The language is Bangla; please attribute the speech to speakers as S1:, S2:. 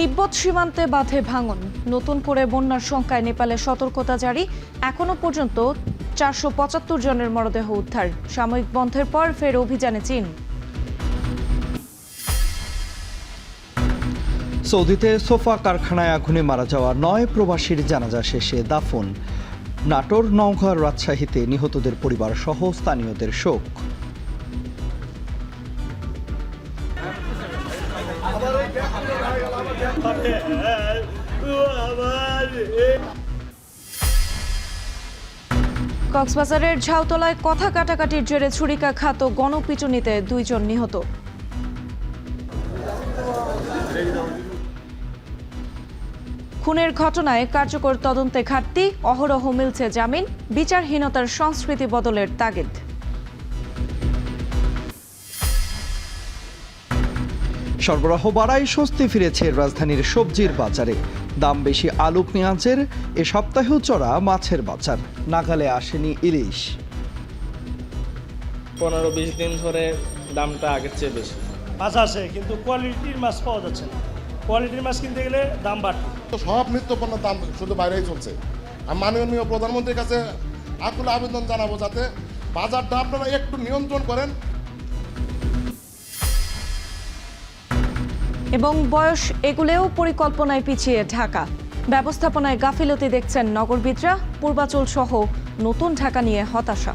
S1: তিব্বত সীমান্তে বাঁধে ভাঙন, নতুন করে বন্যার শঙ্কায় নেপালে সতর্কতা জারি। এখনো পর্যন্ত 475 জনের মরদেহ উদ্ধার। সাময়িক বন্ধের পর ফের অভিযানে চীন।
S2: সৌদিতে সোফা কারখানায় আগুনে মারা যাওয়া 9 প্রবাসীর জানাজা শেষে দাফন। নাটোর, নওগাঁ, রাজশাহীতে নিহতদের পরিবার সহ স্থানীয়দের শোক।
S1: কক্সবাজারের ঝাউতলায় কথা কাটাকাটির জেরে ছুরিকাঘাত ও গণপিটুনিতে 2 জন নিহত। খুনের ঘটনায় কার্যকর তদন্তে ঘাটতি, অহরহ মিলছে জামিন। বিচারহীনতার সংস্কৃতি বদলের তাগিদ।
S2: সরবরাহ বাড়ায় স্বস্তি ফিরেছে রাজধানীর সবজির বাজারে। দাম বেশি আলু পেঁয়াজের। এ সপ্তাহেও চড়া মাছের বাজার, নাগালে আসেনি ইলিশ।
S3: 15-20 দিন ধরে দামটা আগের চেয়ে বেশি।
S4: মাছ আছে কিন্তু কোয়ালিটির মাছ পাওয়া যাচ্ছে না। কোয়ালিটির মাছ কিনতে গেলে দাম বাড়বে।
S5: সব নিত্যপণ্যের দাম শুধু বাইরেই চলছে। আর মাননীয় প্রধানমন্ত্রীর কাছে আকুল আবেদন জানাবো যাতে বাজারটা আপনারা একটু নিয়ন্ত্রণ করেন।
S1: এবং বয়স এগুলেও পরিকল্পনায় পিছিয়ে ঢাকা। ব্যবস্থাপনায় গাফিলতি দেখছেন নগরবিদরা। পূর্বাচল সহ নতুন ঢাকা নিয়ে হতাশা।